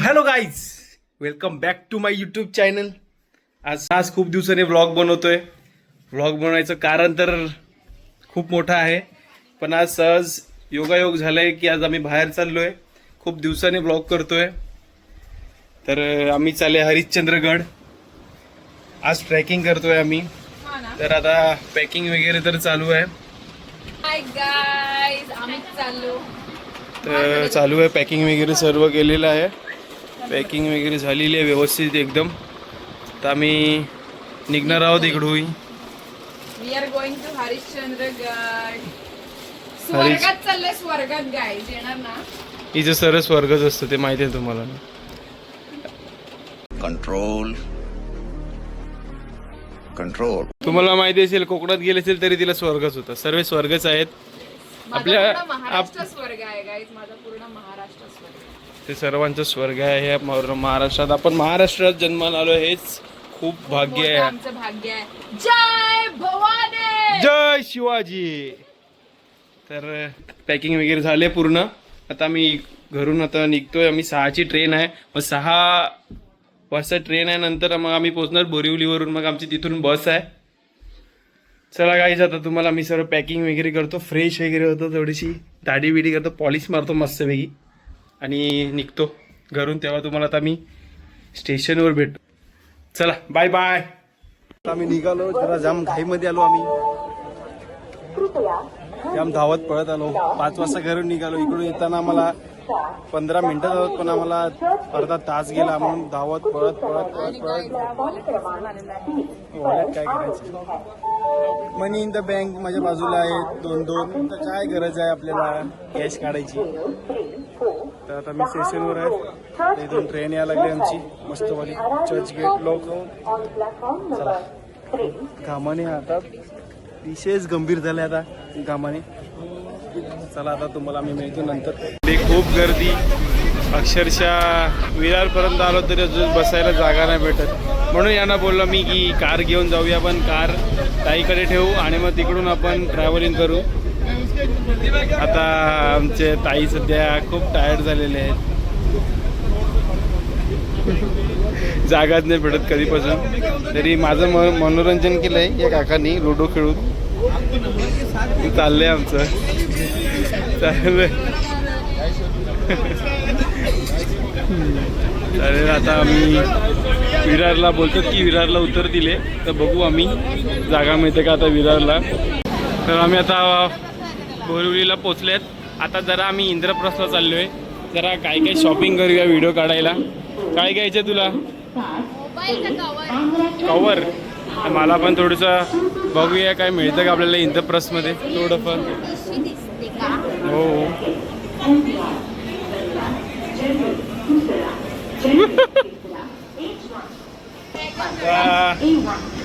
Hello guys, welcome back to my YouTube channel. आज खूप दिवसांनी व्लॉग बनवतोय. व्लॉग बनवायचं कारण तर खूप मोठं आहे, पण आज सहज योगायोग झालाय की आज आम्ही बाहेर चाललोय. खूप दिवसांनी व्लॉग करतोय. तर आम्ही चालले हरिश्चंद्रगड. आज ट्रॅकिंग करतोय आम्ही. तर आता पॅकिंग वगैरे तर चालू आहे. हाय गाईज, आम्ही चाललो. तर चालू आहे पॅकिंग वगैरे सर्व केलेलं आहे. पॅकिंग वगैरे झालेली आहे व्यवस्थित एकदम. तर आम्ही निघणार आहोत इकडून. We are going to Harishchandragad. स्वर्गात चाललंय, स्वर्गात गाईज. येणार ना? हिचं सरळ स्वर्गच असतं, ते माहिती आहे तुम्हाला. Control control. तुम्हाला माहिती असेल, कोकणात गेले असेल तरी तिला स्वर्गच होता. सर्व स्वर्गच आहेत आपल्या. महाराष्ट्र स्वर्ग आहे गाईज, माझा पूर्ण महाराष्ट्र स्वर्ग. ते सर्वांचं स्वर्ग आहे हे महाराष्ट्रात. आपण महाराष्ट्रात जन्माला आलो, हेच खूप भाग्य आहे. आमचं भाग्य आहे. जय भवानी, जय शिवाजी. तर पॅकिंग वगैरे झाले पूर्ण. आता आम्ही घरून आता निघतोय. आम्ही 6ची ट्रेन आहे. मग 6 वाजता ट्रेन आहे. नंतर मग आम्ही पोहोचणार बोरिवलीवरून. मग आमची तिथून बस आहे. चला गाईज, आता तुम्हाला मी सर्व पॅकिंग वगैरे करतो. फ्रेश वगैरे होतो, थोडीशी दाढी बिडी करतो, पॉलिश मारतो मस्तपैकी आणि निघतो घरून. तेव्हा तुम्हाला आता मी स्टेशनवर भेटतो. चला बाय बाय. आम्ही निघालो. जरा जाम घाईमध्ये आलो आम्ही. जाम धावत पळत आलो. 5 वाजता घरून निघालो. इकडून येताना आम्हाला 15 मिनिटं जातात, पण आम्हाला अर्धा तास गेला. म्हणून धावत पळत पळत पळत पळत वॉलेट काय करायचं. मनी इन द बँक माझ्या बाजूला आहे 2-2. तर काय गरज आहे आपल्याला कॅश काढायची. तर आता मी स्टेशनवर आहे. इथून ट्रेन यायला लागली आमची मस्तवाली चर्चगेट लोक. चला, घामाने आता विशेष गंभीर झाले आता घामाने. चला आता तुम्हाला मी मिळतो नंतर. खूप गर्दी, अक्षरशः विरारपर्यंत आलो तरी अजून बसायला जागा नाही भेटत. म्हणून यांना बोललो मी की कार घेऊन जाऊया. पण कार ताईकडे ठेवू आणि मग तिकडून आपण ट्रॅव्हलिंग करू. आता आमचे ताई सध्या खूप टायर्ड झालेले आहेत. जागाच नाही भेटत कधीपासून. तरी माझं मनोरंजन केलंय या काकांनी लुडो खेळून. चाललंय आमचं चाललंय. चालेल, आता आम्ही विरारला बोलतात की विरारला उतर दिले. तर बघू आम्ही जागा मिळते का आता विरारला. तर आम्ही आता बोरिवलीला पोचलेत. आता जरा आम्ही इंद्रप्रस्थला चाललोय. जरा काय काय शॉपिंग करूया, व्हिडिओ काढायला. काय घ्यायचं तुला? कवर. मला पण थोडंसं बघूया काय मिळतं का आपल्याला इंद्रप्रस्थमध्ये थोडंफार. हो,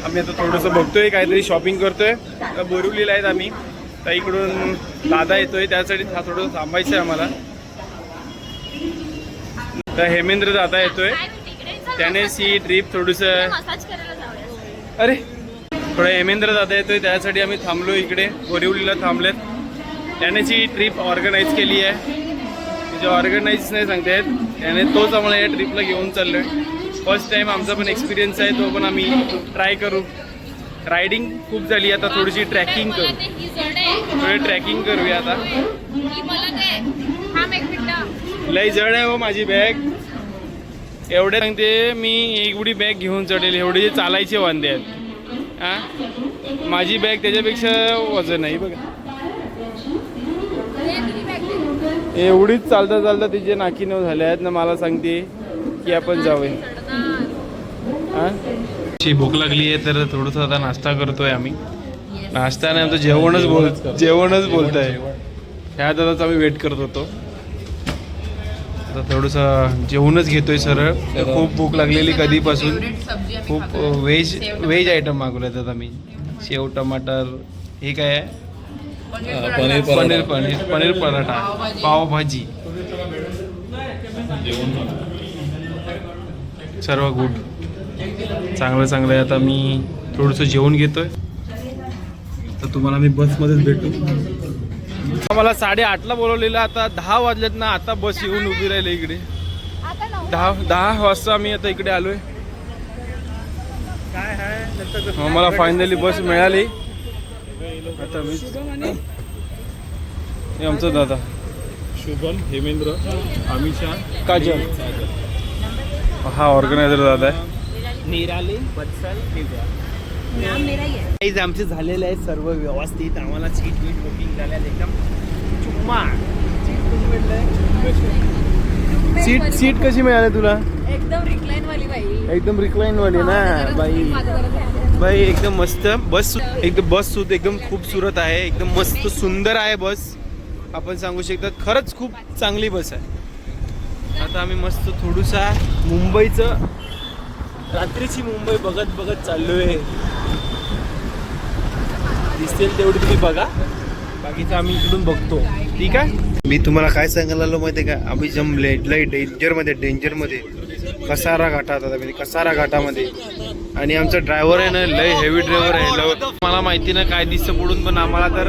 आम्ही आता थोडंसं बघतोय, काहीतरी शॉपिंग करतोय. तर बोरिवलीला आहेत आम्ही. तर इकडून दादा येतोय, त्यासाठी थोडंसं थांबायचं आहे आम्हाला. तर हेमेंद्र दादा येतोय, त्यानेच ही ट्रिप थोडंसं. अरे, थोडं हेमेंद्र दादा येतोय, त्यासाठी आम्ही थांबलो इकडे बोरिवलीला थांबलेत. त्यानेच ही ट्रिप ऑर्गनाईज केली आहे. म्हणजे ऑर्गनाईज नाही सांगता येत, त्याने तोच आम्हाला या ट्रिपला घेऊन चाललोय. फर्स्ट टाइम आमचा पण एक्सपिरियन्स आहे, तो पण आम्ही ट्राय करू. रायडिंग खूप झाली, आता थोडीशी ट्रॅकिंग करू. थोडी ट्रॅकिंग करूया आता. लई जड आहे हो माझी बॅग. एवढे सांगते मी, एवढी बॅग घेऊन चढेल, एवढे चालायचे वांदे आहेत. हां, माझी बॅग त्याच्यापेक्षा वजन आहे बघा. एवढीच चालता चालता तिचे नाकी नऊ झाले आहेत ना. मला सांगते की आपण जाऊया. हां, भूक लागली आहे तर थोडंसं आता नाश्ता करतोय आम्ही. नाश्ता नाही, आमचं जेवणच बोलतंय. ह्या दादाचा आम्ही वेट करत होतो. आता थोडंसं जेवणच घेतोय सरळ. खूप भूक लागलेली कधीपासून. खूप व्हेज आयटम मागवले आहेत आम्ही. शेव टमाटर, हे काय आहे, पनीर पराठा, पावभाजी, सर्व गुड, चांगलं आहे. आता मी थोडंसं जेवण घेतोय. तर तुम्हाला मी बसमध्येच भेटू. आम्हाला 8:30ला बोलवलेलं, आता 10 वाजलेत ना. आता बस येऊन उभी राहिली इकडे. आता 9 दहा वाजता आम्ही आता इकडे आलोय. आम्हाला फायनली बस मिळाली. आता मी हे आमचा दादा शुभम, हेमेंद्र, अमिषा, काजल हा ऑर्गनायझर दादा आहे. निराली, बत्सल, दिव्या. आमचे झालेले आहे सर्व व्यवस्थित. आम्हाला सीट बीट बुकिंग झाल्या एकदम चुम्मा. सीट कशी मिळाली तुला? एकदम रिक्लाइन वाली बाई. एकदम रिक्लाइन वाली ना बाई एकदम मस्त. बस एकदम खूपसूरत आहे. एकदम मस्त सुंदर आहे बस. आपण सांगू शकतात खरंच खूप चांगली बस आहे. आता आम्ही मस्त थोडूसा मुंबईचं रात्रीची मुंबई बघत बघत चाललोय. दिसेल तेवढी तुम्ही बघा, बाकीचं आम्ही इकडून बघतो. ठीक आहे. मी तुम्हाला काय सांगायला आलो माहिती आहे का? आम्ही जमले लय डेंजरमध्ये कसारा घाटात आता म्हणजे कसारा घाटामध्ये. आणि आमचा ड्रायव्हर आहे ना लय हेवी ड्रायव्हर आहे. मला माहिती ना काय दिसतं पुढून, पण आम्हाला तर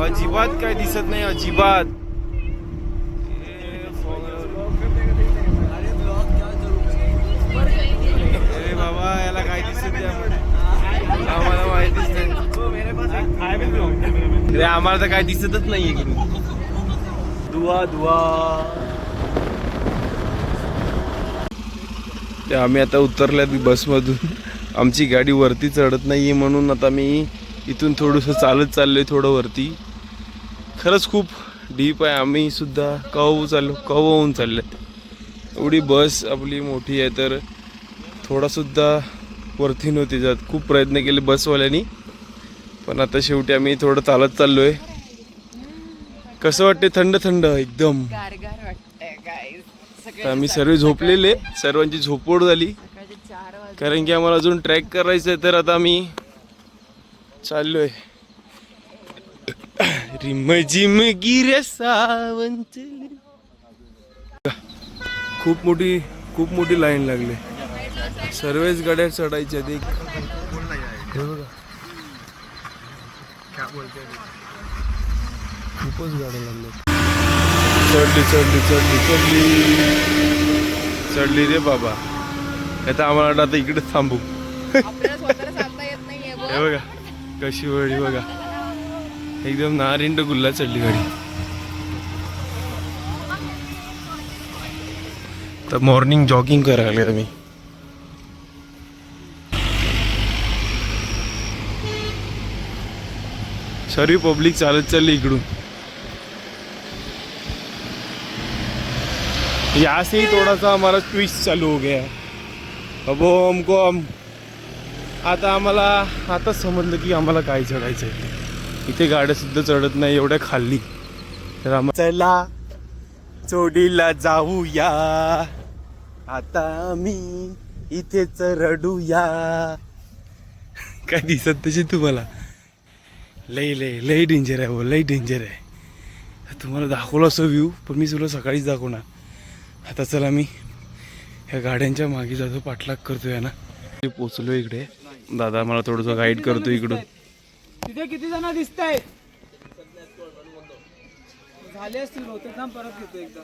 अजिबात काय दिसत नाही. अजिबात अरे बाबा याला काय दिसत आम्हाला माहितीच नाही. अरे आम्हाला तर काय दिसतच नाहीये की. दुआ ते आम्ही आता उतरल्यात बसमधून. आमची गाडी वरती चढत नाहीये म्हणून आता मी इथून थोडंसं चालत चाललोय थोडं वरती. खरंच खूप डीप आहे. आम्ही सुद्धा कव होऊन चाललोय. एवढी बस आपली मोठी आहे तर थोडासुद्धा वरती नव्हती जात. खूप प्रयत्न केले बसवाल्यांनी, पण आता शेवटी आम्ही थोडं चालत चाललोय. कसं वाटते? थंड एकदम. गारगार वाटतंय गाईज. आम्ही सर्व झोपलेले, सर्वांची झोपवड झाली कारण की आम्हाला अजून ट्रॅक करायचं आहे. तर आता आम्ही चाललोय. रिमझिम गिरे सावंतले. खूप मोठी लाईन लागली. सर्वच गाड्या चढायच्या. ते खूपच गाड्या लागल्या. चढली रे बाबा. आता आम्हाला वाटतं आता इकडे थांबू. आपल्याला स्वतःला चालता येत नाहीये बघ. हे बघा कशी वळली बघा. एकदम नारिंड गुल्ला चढली गाडी. तर मॉर्निंग जॉगिंग करायला लागले मी. सर्व पब्लिक चालत चालली इकडून. यहाँ से ही थोड़ा सा हमारा ट्विस्ट चालू हो गया. अब आता आम्हाला आता समजलं की आम्हाला काय चढायचं आहे. इथे गाड्या सुद्धा चढत नाही एवढ्या खाली. तर आम्हाला चला चोडीला जाऊया आता आम्ही इथेच रडूया. काय दिसत तशी तुम्हाला? लई डेंजर आहे. लई डेंजर आहे. तुम्हाला दाखवलं असं व्ह्यू, पण मी तुला सकाळीच दाखवणार. आता चला मी ह्या गाड्यांच्या मागे जातो, पाठलाग करतोय ना. पोचलो इकडे. दादा मला थोडंसं गाईड करतो इकडून. तिथे किती जण दिसत आहेत? झाले असतील बहुतेक. परत घेतो एकदम.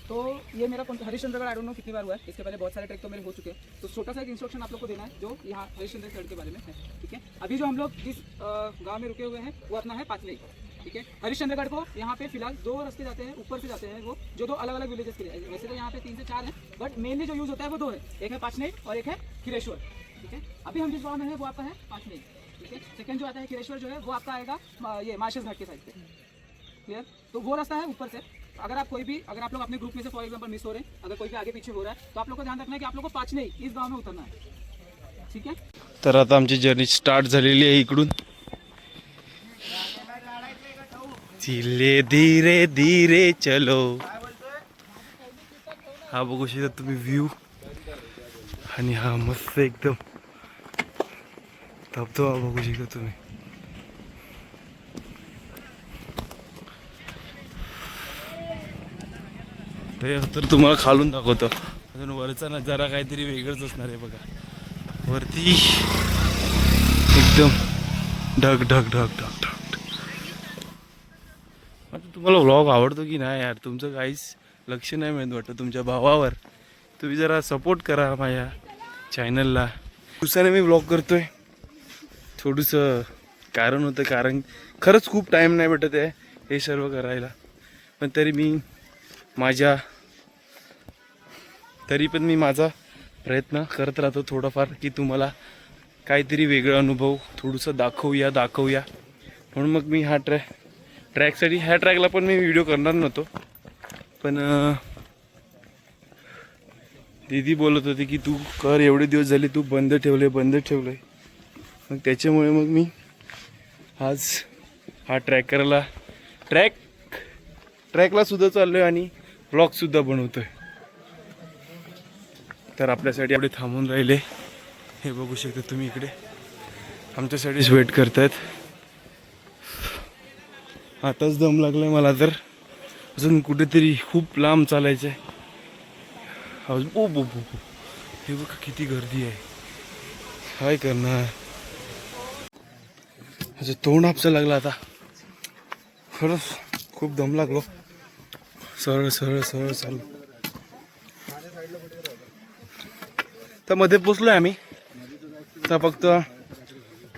तो ये मेरा हरिश्चंद्रगढ़ आई डोंट नो कितनी बार हुआ है. इसके पहले बहुत सारे ट्रैक तो मेरे हो चुके हैं. तो छोटा सा एक इंस्ट्रक्शन आप लोग को देना है जो यहाँ हरिश्चंद्रगढ़ के बारे में है. ठीक है. अभी जो हम लोग जिस गांव में रुके हुए हैं वो अपना है पाचनई. ठीक है. हरिश्चंद्रगढ़ को यहाँ पे फिलहाल 2 रास्ते जाते हैं, ऊपर से जाते हैं वो, जो 2 अलग अलग विलेजेस के लिए. वैसे तो यहाँ पे 3 से 4 हैं, बट मेनली जो यूज होता है वो 2 है. एक है पाचनई और एक है खिरेश्वर. ठीक है. अभी हम जिस गाँव में है वो आपका है पाचनई. ठीक है. सेकंड जो आता है खिरेश्वर जो है वो आपका आएगा ये मार्शल घाट के साइड पे. क्लियर. तो वो रास्ता है ऊपर से. अगर आप लोग अपने ग्रुप में से फॉर एग्जांपल मिस हो रहे हैं, अगर कोई भी आगे पीछे हो रहा है, तो आप लोग को ध्यान रखना है कि आप लोग को पाचनई इस गांव में उतरना है. ठीक है. तर आता आमची जर्नी स्टार्ट झालेली आहे इकडून. चिले धीरे धीरे चलो. हा बघू शकता तुम्ही व्ह्यू. आणि हा मस्त एकदम धबधबा बघू शकता तुम्ही. तर तुम्हाला खालून दाखवतो. अजून वरचा नजारा काहीतरी वेगळंच असणार आहे बघा. वरती एकदम ढग ढग ढग ढग ढग. तुम्हाला व्लॉग आवडतो की नाही यार, तुमचं काहीच लक्ष नाही मिळत वाटतं तुमच्या भावावर. तुम्ही जरा सपोर्ट करा माझ्या चॅनलला. दिवसाने मी व्लॉग करतोय. थोडंसं कारण होतं, कारण खरंच खूप टाईम नाही भेटत आहे हे सर्व करायला. पण तरी पण मी माझा प्रयत्न करत राहतो थोडाफार, की तुम्हाला काहीतरी वेगळा अनुभव थोडंसं दाखवूया. म्हणून मग मी ह्या ट्रॅकला पण मी व्हिडिओ करणार नव्हतो. पण दीदी बोलत होती की तू कर, एवढे दिवस झाले तू बंद ठेवले. मग त्याच्यामुळे मग मी आज हा ट्रॅकला सुद्धा चाललो आहे आणि व्लॉगसुद्धा बनवतो आहे. तर आपल्यासाठी एवढे थांबून राहिले, हे बघू शकता तुम्ही इकडे आमच्यासाठीच वेट करतायत. आताच दम लागलाय मला, तर अजून कुठेतरी खूप लांब चालायचं आहे. हे बघा किती गर्दी आहे, काय करणार. असं तोंड आपचं लागलं आता, खरंच खूप दम लागलो. सरळ चालू. तर मध्ये पोचलोय आम्ही. तर फक्त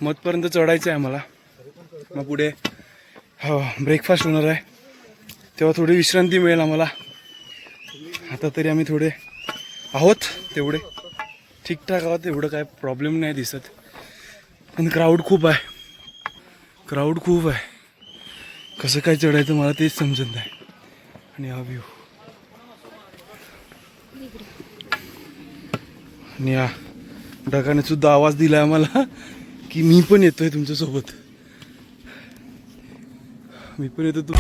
मधपर्यंत चढायचं आहे आम्हाला. मग पुढे ब्रेकफास्ट होणार आहे, तेव्हा थोडी विश्रांती मिळेल आम्हाला. आता तरी आम्ही थोडे आहोत, तेवढे ठीकठाक आहोत, एवढं काय प्रॉब्लेम नाही दिसत. पण क्राऊड खूप आहे. कसं काय चढायचं मला तेच समजत नाही. आणि हा व्ह्यू आणि या ढगाने सुद्धा आवाज दिलाय आम्हाला की मी पण येतोय तुमच्यासोबत. मी पण येतो.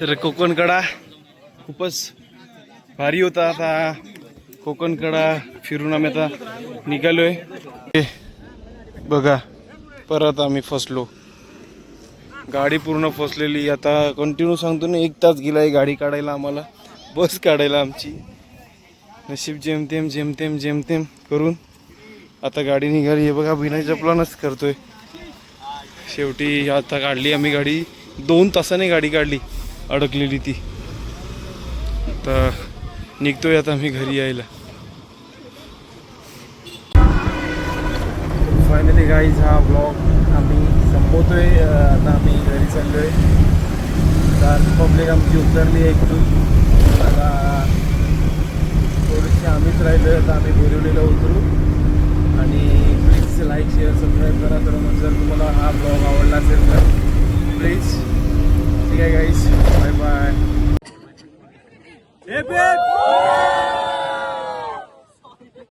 तर कोकणकडा खूपच भारी होता. आता कोकणकडा फिरून आम्ही आता निघालोय. बघा परत आम्ही फसलो, गाडी पूर्ण फसलेली. आता कंटिन्यू सांगतो ना, 1 तास गेला गाडी काढायला आम्हाला, बस काढायला आमची. नशीब जेमतेम करून आता गाडी निघाली. हे बघा बिना चपलानच करतोय. शेवटी आता काढली आम्ही गाडी. 2 तासाने गाडी काढली, अडकलेली ती. तर निघतोय आता मी घरी यायला. फायनली गाईज हा ब्लॉग आम्ही संपवतोय. आता आम्ही घरी चाललोय. तर पब्लिक आमची उतरली आहे इकडून. आता थोडीशी आम्हीच राहिलो. आता आम्ही बोरिवलीला उतरू. आणि प्लीज लाईक शेअर सबस्क्राईब करा. तर मग जर तुम्हाला हा ब्लॉग आवडला असेल तर प्लीज. ठीक आहे गाईज, बाय बाय.